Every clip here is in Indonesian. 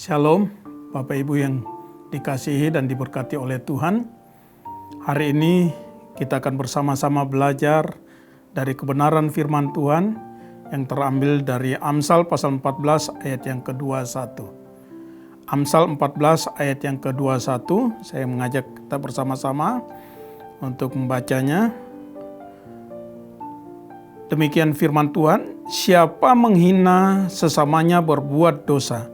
Shalom, Bapak Ibu yang dikasihi dan diberkati oleh Tuhan. Hari ini kita akan bersama-sama belajar dari kebenaran firman Tuhan yang terambil dari Amsal pasal 14 ayat yang ke-21. Amsal 14 ayat yang ke-21, saya mengajak kita bersama-sama untuk membacanya. Demikian firman Tuhan, siapa menghina sesamanya berbuat dosa,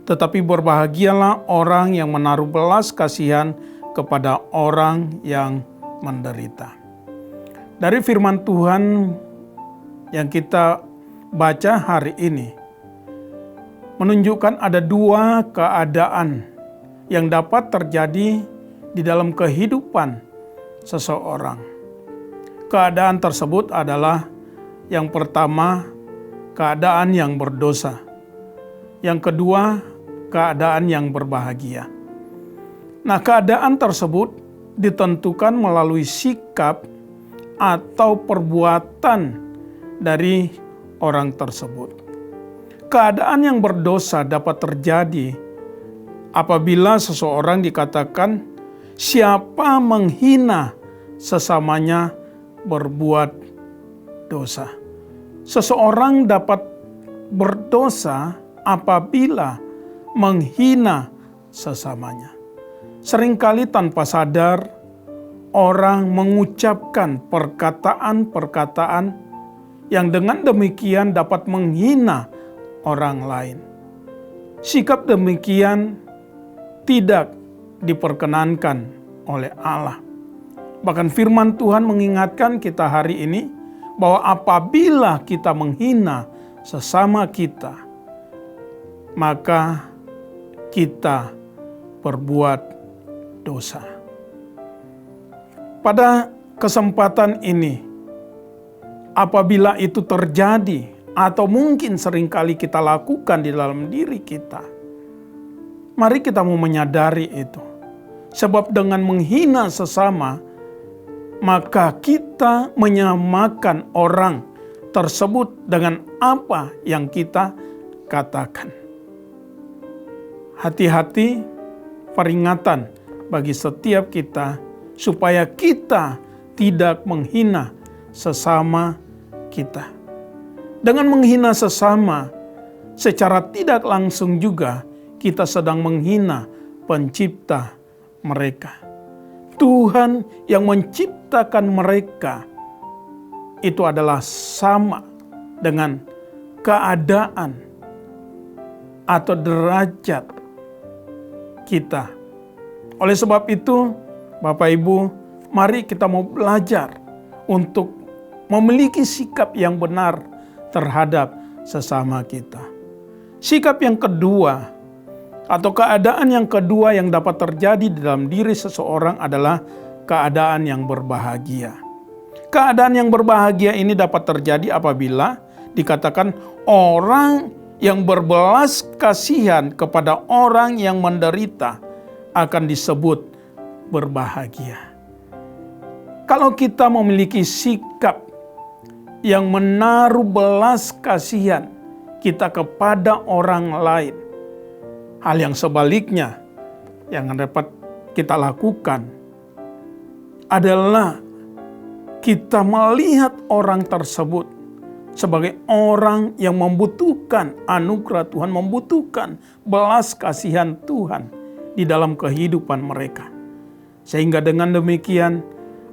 tetapi berbahagialah orang yang menaruh belas kasihan kepada orang yang menderita. Dari firman Tuhan yang kita baca hari ini, menunjukkan ada dua keadaan yang dapat terjadi di dalam kehidupan seseorang. Keadaan tersebut adalah yang pertama, keadaan yang berdosa. Yang kedua, keadaan yang berbahagia. Nah, keadaan tersebut ditentukan melalui sikap atau perbuatan dari orang tersebut. Keadaan yang berdosa dapat terjadi apabila seseorang dikatakan siapa menghina sesamanya berbuat dosa. Seseorang dapat berdosa apabila menghina sesamanya. Seringkali tanpa sadar, orang mengucapkan perkataan-perkataan yang dengan demikian dapat menghina orang lain. Sikap demikian tidak diperkenankan oleh Allah. Bahkan firman Tuhan mengingatkan kita hari ini bahwa apabila kita menghina sesama kita, maka kita berbuat dosa. Pada kesempatan ini, apabila itu terjadi atau mungkin seringkali kita lakukan di dalam diri kita, mari kita mau menyadari itu. Sebab dengan menghina sesama, maka kita menyamakan orang tersebut dengan apa yang kita katakan. Hati-hati, peringatan bagi setiap kita supaya kita tidak menghina sesama kita. Dengan menghina sesama, secara tidak langsung juga kita sedang menghina pencipta mereka. Tuhan yang menciptakan mereka itu adalah sama dengan keadaan atau derajat kita. Oleh sebab itu, Bapak Ibu, mari kita mau belajar untuk memiliki sikap yang benar terhadap sesama kita. Sikap yang kedua atau keadaan yang kedua yang dapat terjadi di dalam diri seseorang adalah keadaan yang berbahagia. Keadaan yang berbahagia ini dapat terjadi apabila dikatakan orang yang berbelas kasihan kepada orang yang menderita akan disebut berbahagia. Kalau kita memiliki sikap yang menaruh belas kasihan kita kepada orang lain, hal yang sebaliknya yang dapat kita lakukan adalah kita melihat orang tersebut sebagai orang yang membutuhkan anugerah Tuhan, membutuhkan belas kasihan Tuhan di dalam kehidupan mereka. Sehingga dengan demikian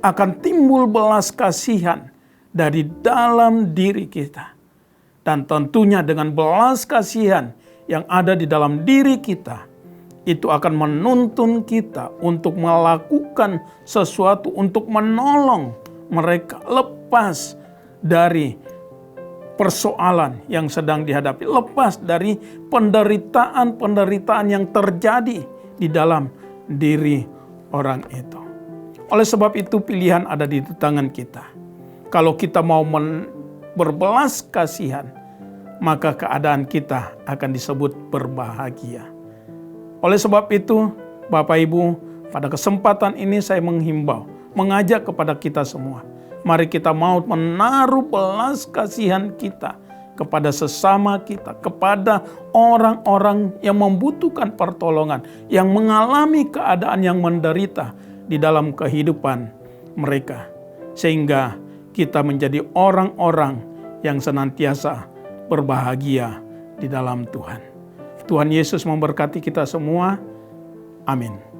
akan timbul belas kasihan dari dalam diri kita. Dan tentunya dengan belas kasihan yang ada di dalam diri kita, itu akan menuntun kita untuk melakukan sesuatu untuk menolong mereka lepas dari persoalan yang sedang dihadapi, lepas dari penderitaan-penderitaan yang terjadi di dalam diri orang itu. Oleh sebab itu pilihan ada di tangan kita. Kalau kita mau berbelas kasihan, maka keadaan kita akan disebut berbahagia. Oleh sebab itu, Bapak Ibu, pada kesempatan ini saya menghimbau, mengajak kepada kita semua. Mari kita mau menaruh belas kasihan kita kepada sesama kita, kepada orang-orang yang membutuhkan pertolongan, yang mengalami keadaan yang menderita di dalam kehidupan mereka. Sehingga kita menjadi orang-orang yang senantiasa berbahagia di dalam Tuhan. Tuhan Yesus memberkati kita semua. Amin.